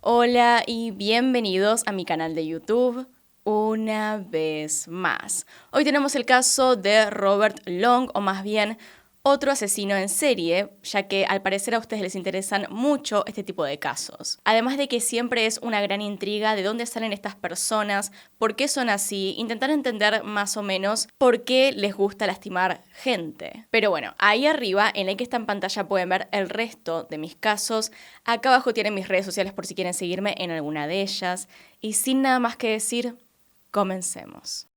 Hola y bienvenidos a mi canal de YouTube una vez más. Hoy tenemos el caso de Robert Long, o más bien otro asesino en serie, ya que al parecer a ustedes les interesan mucho este tipo de casos. Además de que siempre es una gran intriga de dónde salen estas personas, por qué son así, intentar entender más o menos por qué les gusta lastimar gente. Pero bueno, ahí arriba, en el que está en pantalla, pueden ver el resto de mis casos. Acá abajo tienen mis redes sociales por si quieren seguirme en alguna de ellas. Y sin nada más que decir, comencemos.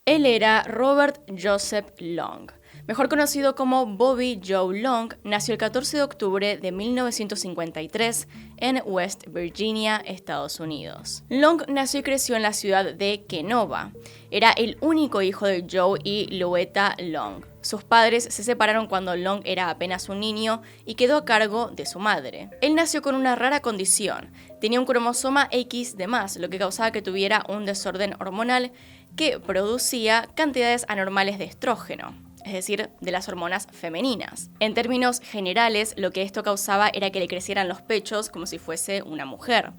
Él era Robert Joseph Long, mejor conocido como Bobby Joe Long. Nació el 14 de octubre de 1953 en West Virginia, Estados Unidos. Long nació y creció en la ciudad de Kenova. Era el único hijo de Joe y Louetta Long. Sus padres se separaron cuando Long era apenas un niño y quedó a cargo de su madre. Él nació con una rara condición. Tenía un cromosoma X de más, lo que causaba que tuviera un desorden hormonal que producía cantidades anormales de estrógeno, es decir, de las hormonas femeninas. En términos generales, lo que esto causaba era que le crecieran los pechos como si fuese una mujer.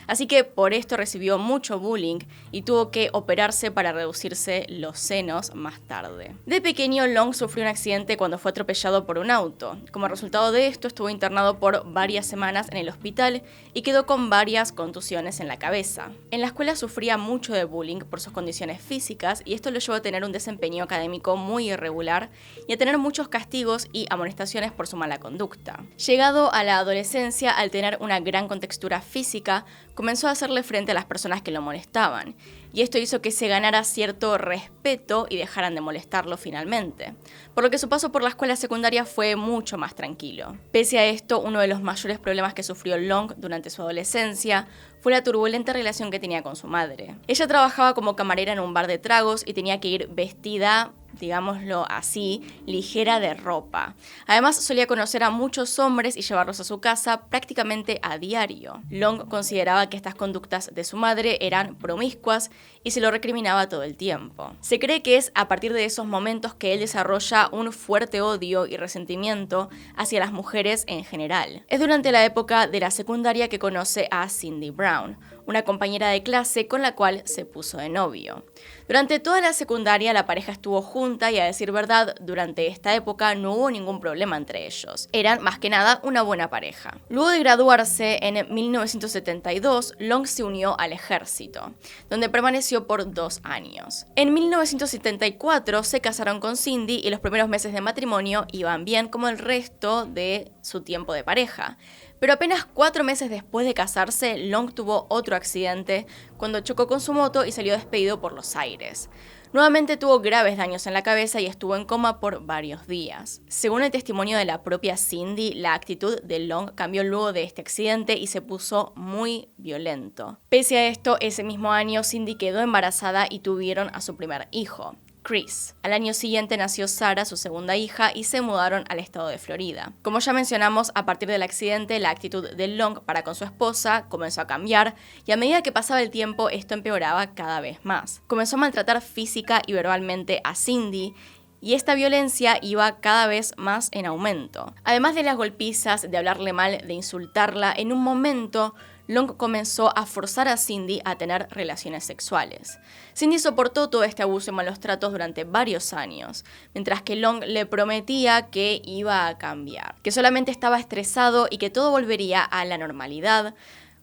Así que por esto recibió mucho bullying y tuvo que operarse para reducirse los senos más tarde. De pequeño, Long sufrió un accidente cuando fue atropellado por un auto. Como resultado de esto, estuvo internado por varias semanas en el hospital y quedó con varias contusiones en la cabeza. En la escuela sufría mucho de bullying por sus condiciones físicas y esto lo llevó a tener un desempeño académico muy irregular y a tener muchos castigos y amonestaciones por su mala conducta. Llegado a la adolescencia, al tener una gran contextura física, comenzó a hacerle frente a las personas que lo molestaban, y esto hizo que se ganara cierto respeto y dejaran de molestarlo finalmente, por lo que su paso por la escuela secundaria fue mucho más tranquilo. Pese a esto, uno de los mayores problemas que sufrió Long durante su adolescencia fue la turbulenta relación que tenía con su madre. Ella trabajaba como camarera en un bar de tragos y tenía que ir vestida, digámoslo así, ligera de ropa. Además, solía conocer a muchos hombres y llevarlos a su casa prácticamente a diario. Long consideraba que estas conductas de su madre eran promiscuas y se lo recriminaba todo el tiempo. Se cree que es a partir de esos momentos que él desarrolla un fuerte odio y resentimiento hacia las mujeres en general. Es durante la época de la secundaria que conoce a Cindy Brown, una compañera de clase con la cual se puso de novio. Durante toda la secundaria la pareja estuvo junta y, a decir verdad, durante esta época no hubo ningún problema entre ellos. Eran más que nada una buena pareja. Luego de graduarse en 1972, Long se unió al ejército, donde permaneció por 2 años. En 1974 se casaron con Cindy y los primeros meses de matrimonio iban bien como el resto de su tiempo de pareja. Pero apenas 4 meses después de casarse, Long tuvo otro accidente cuando chocó con su moto y salió despedido por los aires. Nuevamente tuvo graves daños en la cabeza y estuvo en coma por varios días. Según el testimonio de la propia Cindy, la actitud de Long cambió luego de este accidente y se puso muy violento. Pese a esto, ese mismo año Cindy quedó embarazada y tuvieron a su primer hijo, Chris. Al año siguiente nació Sarah, su segunda hija, y se mudaron al estado de Florida. Como ya mencionamos, a partir del accidente, la actitud de Long para con su esposa comenzó a cambiar, y a medida que pasaba el tiempo, esto empeoraba cada vez más. Comenzó a maltratar física y verbalmente a Cindy, y esta violencia iba cada vez más en aumento. Además de las golpizas, de hablarle mal, de insultarla, en un momento Long comenzó a forzar a Cindy a tener relaciones sexuales. Cindy soportó todo este abuso y malos tratos durante varios años, mientras que Long le prometía que iba a cambiar, que solamente estaba estresado y que todo volvería a la normalidad,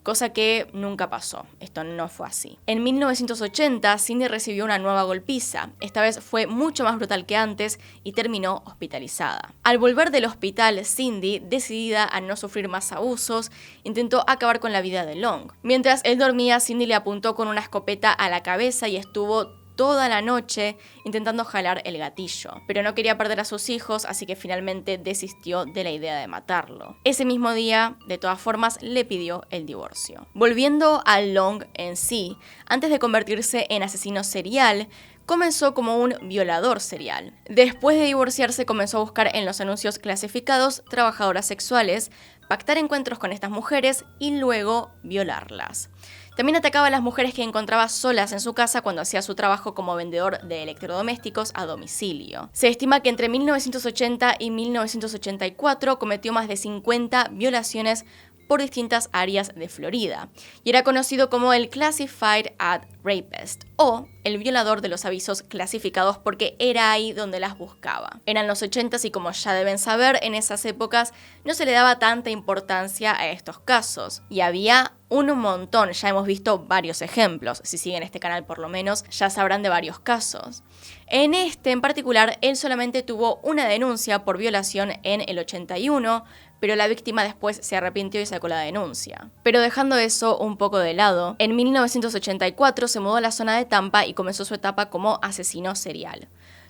cosa que nunca pasó. Esto no fue así. En 1980, Cindy recibió una nueva golpiza. Esta vez fue mucho más brutal que antes y terminó hospitalizada. Al volver del hospital, Cindy, decidida a no sufrir más abusos, intentó acabar con la vida de Long. Mientras él dormía, Cindy le apuntó con una escopeta a la cabeza y estuvo toda la noche intentando jalar el gatillo, pero no quería perder a sus hijos, así que finalmente desistió de la idea de matarlo. Ese mismo día, de todas formas, le pidió el divorcio. Volviendo a Long en sí, antes de convertirse en asesino serial, comenzó como un violador serial. Después de divorciarse, comenzó a buscar en los anuncios clasificados trabajadoras sexuales pactar encuentros con estas mujeres y luego violarlas. También atacaba a las mujeres que encontraba solas en su casa cuando hacía su trabajo como vendedor de electrodomésticos a domicilio. Se estima que entre 1980 y 1984 cometió más de 50 violaciones por distintas áreas de Florida, y era conocido como el Classified Ad Rapist, o el violador de los avisos clasificados, porque era ahí donde las buscaba. Eran los 80s y, como ya deben saber, en esas épocas no se le daba tanta importancia a estos casos, y había un montón. Ya hemos visto varios ejemplos. Si siguen este canal por lo menos ya sabrán de varios casos. En este en particular, él solamente tuvo una denuncia por violación en el 81, pero la víctima después se arrepintió y sacó la denuncia. Pero dejando eso un poco de lado, en 1984 se mudó a la zona de Tampa y comenzó su etapa como asesino serial.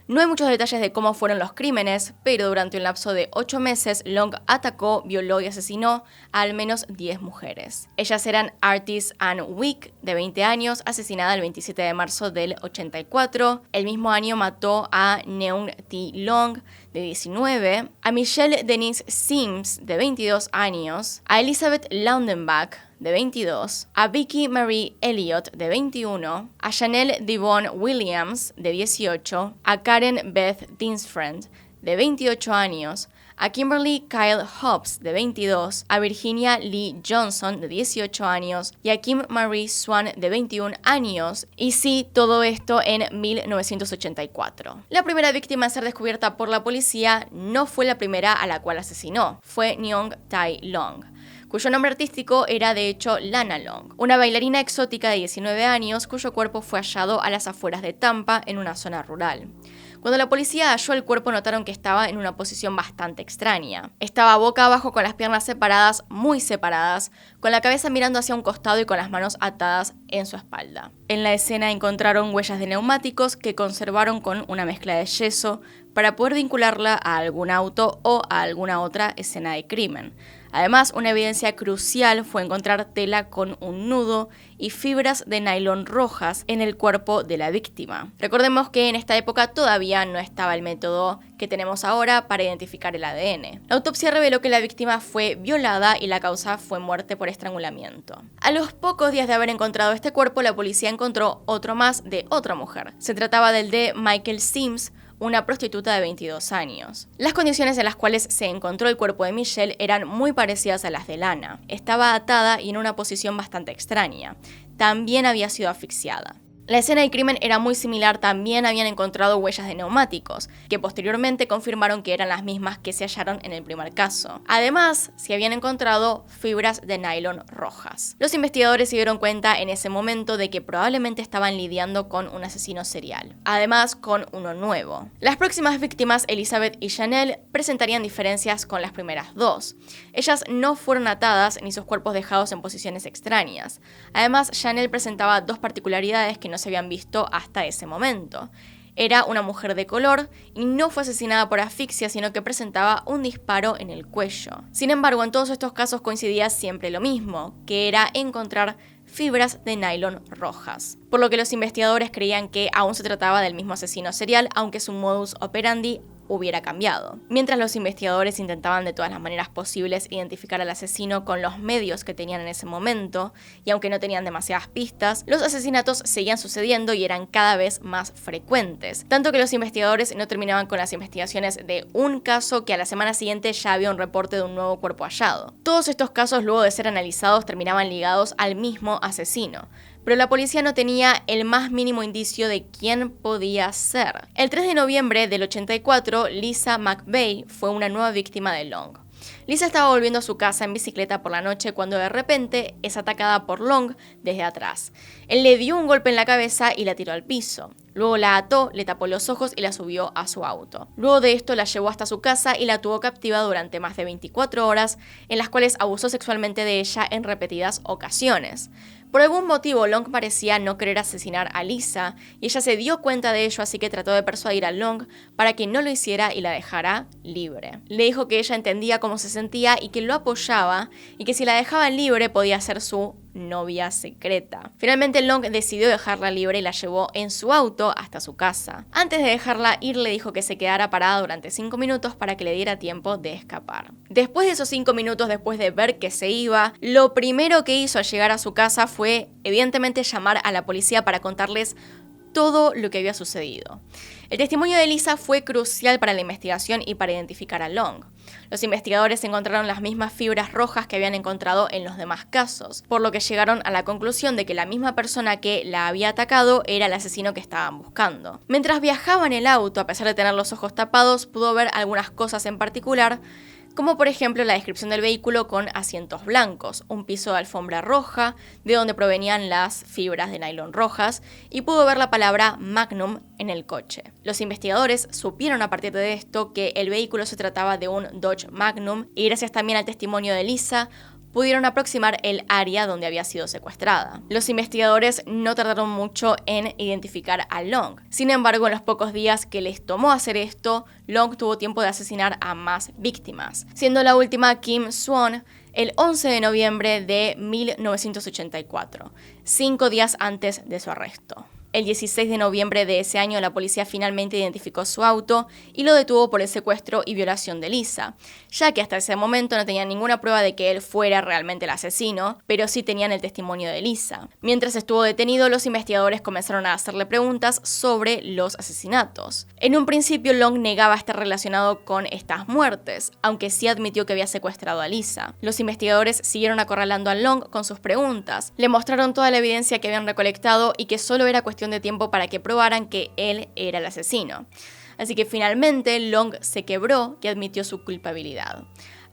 No hay muchos detalles de cómo fueron los crímenes, pero durante un lapso de 8 meses, Long atacó, violó y asesinó a al menos 10 mujeres. Ellas eran Artis Ann Wick, de 20 años, asesinada el 27 de marzo del 84. El mismo año mató a Neung T. Long, de 19, a Michelle Denise Sims, de 22 años, a Elizabeth Laundenbach, de 22, a Vicky Marie Elliott, de 21, a Chanel Devon Williams, de 18, a Karen Beth Dinsfriend, de 28 años, a Kimberly Kyle Hobbs, de 22, a Virginia Lee Johnson, de 18 años, y a Kim Marie Swan, de 21 años, y sí, todo esto en 1984. La primera víctima en ser descubierta por la policía no fue la primera a la cual asesinó, fue Neung Tae Long, cuyo nombre artístico era de hecho Lana Long, una bailarina exótica de 19 años cuyo cuerpo fue hallado a las afueras de Tampa en una zona rural. Cuando la policía halló el cuerpo notaron que estaba en una posición bastante extraña. Estaba boca abajo con las piernas separadas, muy separadas, con la cabeza mirando hacia un costado y con las manos atadas en su espalda. En la escena encontraron huellas de neumáticos que conservaron con una mezcla de yeso para poder vincularla a algún auto o a alguna otra escena de crimen. Además, una evidencia crucial fue encontrar tela con un nudo y fibras de nylon rojas en el cuerpo de la víctima. Recordemos que en esta época todavía no estaba el método que tenemos ahora para identificar el ADN. La autopsia reveló que la víctima fue violada y la causa fue muerte por estrangulamiento. A los pocos días de haber encontrado este cuerpo, la policía encontró otro más de otra mujer. Se trataba del de Michael Sims, una prostituta de 22 años. Las condiciones en las cuales se encontró el cuerpo de Michelle eran muy parecidas a las de Lana. Estaba atada y en una posición bastante extraña. También había sido asfixiada. La escena del crimen era muy similar, también habían encontrado huellas de neumáticos, que posteriormente confirmaron que eran las mismas que se hallaron en el primer caso. Además, se habían encontrado fibras de nylon rojas. Los investigadores se dieron cuenta en ese momento de que probablemente estaban lidiando con un asesino serial, además con uno nuevo. Las próximas víctimas, Elizabeth y Chanel, presentarían diferencias con las primeras dos. Ellas no fueron atadas ni sus cuerpos dejados en posiciones extrañas. Además, Chanel presentaba dos particularidades que no se habían visto hasta ese momento. Era una mujer de color y no fue asesinada por asfixia, sino que presentaba un disparo en el cuello. Sin embargo, en todos estos casos coincidía siempre lo mismo, que era encontrar fibras de nylon rojas, por lo que los investigadores creían que aún se trataba del mismo asesino serial, aunque su modus operandi hubiera cambiado. Mientras los investigadores intentaban de todas las maneras posibles identificar al asesino con los medios que tenían en ese momento, y aunque no tenían demasiadas pistas, los asesinatos seguían sucediendo y eran cada vez más frecuentes, tanto que los investigadores no terminaban con las investigaciones de un caso que a la semana siguiente ya había un reporte de un nuevo cuerpo hallado. Todos estos casos, luego de ser analizados, terminaban ligados al mismo asesino, pero la policía no tenía el más mínimo indicio de quién podía ser. El 3 de noviembre del 84, Lisa McVeigh fue una nueva víctima de Long. Lisa estaba volviendo a su casa en bicicleta por la noche cuando de repente es atacada por Long desde atrás. Él le dio un golpe en la cabeza y la tiró al piso. Luego la ató, le tapó los ojos y la subió a su auto. Luego de esto la llevó hasta su casa y la tuvo captiva durante más de 24 horas, en las cuales abusó sexualmente de ella en repetidas ocasiones. Por algún motivo, Long parecía no querer asesinar a Lisa y ella se dio cuenta de ello, así que trató de persuadir a Long para que no lo hiciera y la dejara libre. Le dijo que ella entendía cómo se sentía y que lo apoyaba, y que si la dejaban libre podía ser su novia secreta. Finalmente Long decidió dejarla libre y la llevó en su auto hasta su casa. Antes de dejarla ir le dijo que se quedara parada durante 5 minutos para que le diera tiempo de escapar. Después de esos 5 minutos, después de ver que se iba, lo primero que hizo al llegar a su casa fue evidentemente llamar a la policía para contarles todo lo que había sucedido. El testimonio de Lisa fue crucial para la investigación y para identificar a Long. Los investigadores encontraron las mismas fibras rojas que habían encontrado en los demás casos, por lo que llegaron a la conclusión de que la misma persona que la había atacado era el asesino que estaban buscando. Mientras viajaba en el auto, a pesar de tener los ojos tapados, pudo ver algunas cosas en particular, como por ejemplo la descripción del vehículo con asientos blancos, un piso de alfombra roja, de donde provenían las fibras de nylon rojas, y pudo ver la palabra Magnum en el coche. Los investigadores supieron a partir de esto que el vehículo se trataba de un Dodge Magnum, y gracias también al testimonio de Lisa, pudieron aproximar el área donde había sido secuestrada. Los investigadores no tardaron mucho en identificar a Long. Sin embargo, en los pocos días que les tomó hacer esto, Long tuvo tiempo de asesinar a más víctimas, siendo la última Kim Swan el 11 de noviembre de 1984, 5 días antes de su arresto. El 16 de noviembre de ese año, la policía finalmente identificó su auto y lo detuvo por el secuestro y violación de Lisa, ya que hasta ese momento no tenían ninguna prueba de que él fuera realmente el asesino, pero sí tenían el testimonio de Lisa. Mientras estuvo detenido, los investigadores comenzaron a hacerle preguntas sobre los asesinatos. En un principio, Long negaba estar relacionado con estas muertes, aunque sí admitió que había secuestrado a Lisa. Los investigadores siguieron acorralando a Long con sus preguntas, le mostraron toda la evidencia que habían recolectado y que solo era cuestión de tiempo para que probaran que él era el asesino. Así que finalmente Long se quebró y admitió su culpabilidad.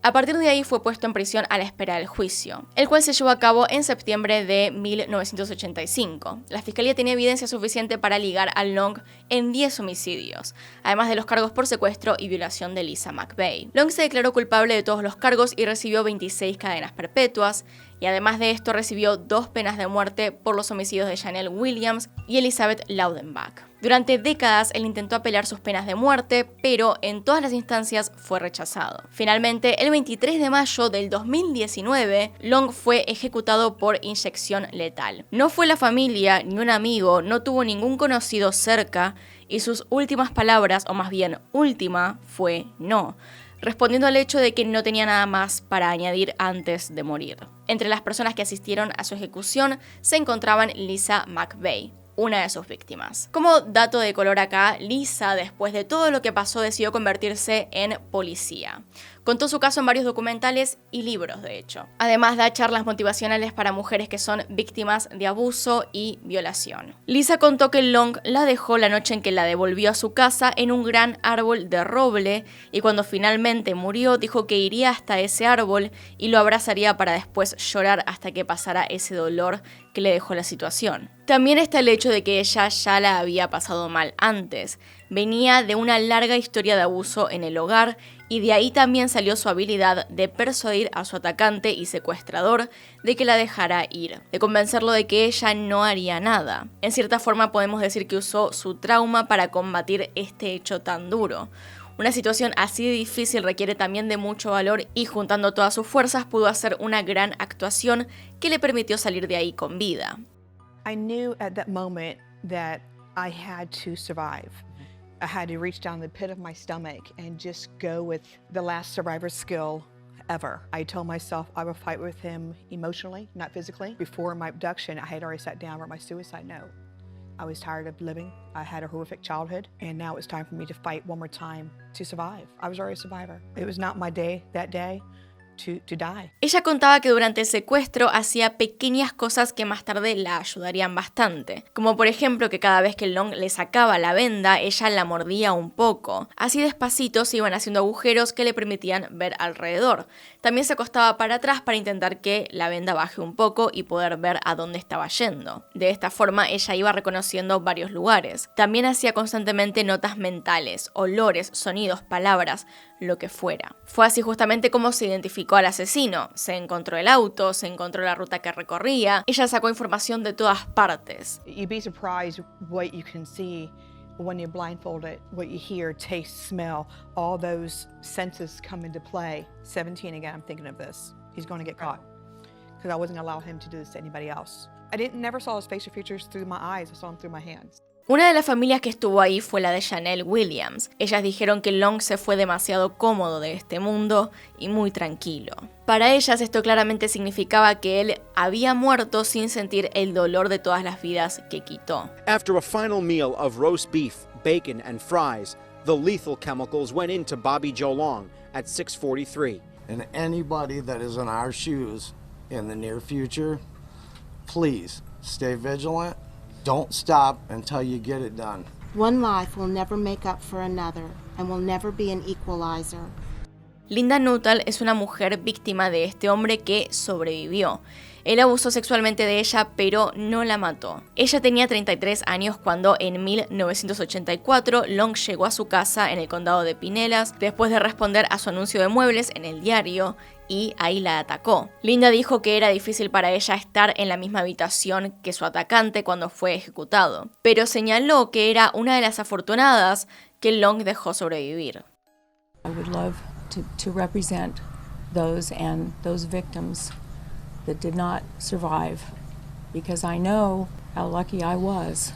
A partir de ahí fue puesto en prisión a la espera del juicio, el cual se llevó a cabo en septiembre de 1985. La fiscalía tenía evidencia suficiente para ligar a Long en 10 homicidios, además de los cargos por secuestro y violación de Lisa McVeigh. Long se declaró culpable de todos los cargos y recibió 26 cadenas perpetuas, y además de esto recibió 2 penas de muerte por los homicidios de Janelle Williams y Elizabeth Laudenbach. Durante décadas él intentó apelar sus penas de muerte, pero en todas las instancias fue rechazado. Finalmente, el 23 de mayo del 2019, Long fue ejecutado por inyección letal. No fue la familia ni un amigo, no tuvo ningún conocido cerca, y sus últimas palabras, o más bien última, fue no, respondiendo al hecho de que no tenía nada más para añadir antes de morir. Entre las personas que asistieron a su ejecución se encontraban Lisa McVeigh, una de sus víctimas. Como dato de color acá, Lisa, después de todo lo que pasó, decidió convertirse en policía. Contó su caso en varios documentales y libros, de hecho. Además, da charlas motivacionales para mujeres que son víctimas de abuso y violación. Lisa contó que Long la dejó la noche en que la devolvió a su casa en un gran árbol de roble, y cuando finalmente murió dijo que iría hasta ese árbol y lo abrazaría para después llorar hasta que pasara ese dolor que le dejó la situación. También está el hecho de que ella ya la había pasado mal antes. Venía de una larga historia de abuso en el hogar, y de ahí también salió su habilidad de persuadir a su atacante y secuestrador de que la dejara ir, de convencerlo de que ella no haría nada. En cierta forma podemos decir que usó su trauma para combatir este hecho tan duro. Una situación así de difícil requiere también de mucho valor, y juntando todas sus fuerzas pudo hacer una gran actuación que le permitió salir de ahí con vida. I knew at that moment that I had to survive. I had to reach down the pit of my stomach and just go with the last survivor skill ever. I told myself I would fight with him emotionally, not physically. Before my abduction, I had already sat down and wrote my suicide note. I was tired of living. I had a horrific childhood, and now it's time for me to fight one more time to survive. I was already a survivor. It was not my day that day to die. Ella contaba que durante el secuestro hacía pequeñas cosas que más tarde la ayudarían bastante, como por ejemplo que cada vez que Long le sacaba la venda, ella la mordía un poco. Así despacito se iban haciendo agujeros que le permitían ver alrededor. También se acostaba para atrás para intentar que la venda baje un poco y poder ver a dónde estaba yendo. De esta forma ella iba reconociendo varios lugares. También hacía constantemente notas mentales, olores, sonidos, palabras, lo que fuera. Fue así justamente como se identificó al asesino. Se encontró el auto, se encontró la ruta que recorría. Ella sacó información de todas partes. You'd be surprised what you can see When you're blindfolded, what you hear, taste, smell, all those senses come into play. 17 again, I'm thinking of this. He's going to get caught because I wasn't going to allow him to do this to anybody else. Never saw his facial features through my eyes. I saw them through my hands. Una de las familias que estuvo ahí fue la de Janelle Williams. Ellas dijeron que Long se fue demasiado cómodo de este mundo y muy tranquilo. Para ellas esto claramente significaba que él había muerto sin sentir el dolor de todas las vidas que quitó. After a final meal of roast beef, bacon, and fries, the lethal chemicals went into Bobby Joe Long at 6:43. And anybody that is in our shoes in the near future, please stay vigilant. Don't stop until you get it done. One life will never make up for another and will never be an equalizer. Linda Nuttall es una mujer víctima de este hombre que sobrevivió. Él abusó sexualmente de ella, pero no la mató. Ella tenía 33 años cuando en 1984 Long llegó a su casa en el condado de Pinellas después de responder a su anuncio de muebles en el diario y ahí la atacó. Linda dijo que era difícil para ella estar en la misma habitación que su atacante cuando fue ejecutado, pero señaló que era una de las afortunadas que Long dejó sobrevivir. I would love to represent those victims that did not survive, because I know how lucky I was.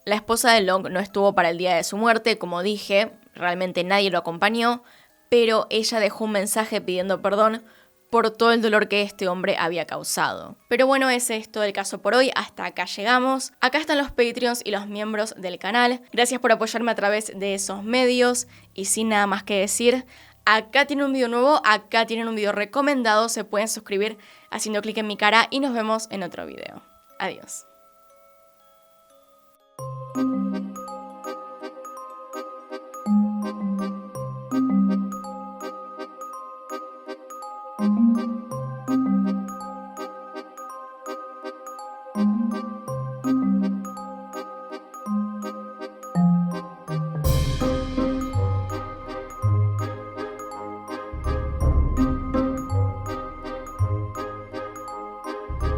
La esposa de Long no estuvo para el día de su muerte, como dije, realmente nadie lo acompañó, pero ella dejó un mensaje pidiendo perdón por todo el dolor que este hombre había causado. Pero bueno, ese es todo el caso por hoy, hasta acá llegamos. Acá están los Patreons y los miembros del canal. Gracias por apoyarme a través de esos medios y sin nada más que decir, acá tienen un video nuevo, acá tienen un video recomendado, se pueden suscribir haciendo clic en mi cara y nos vemos en otro video. Adiós.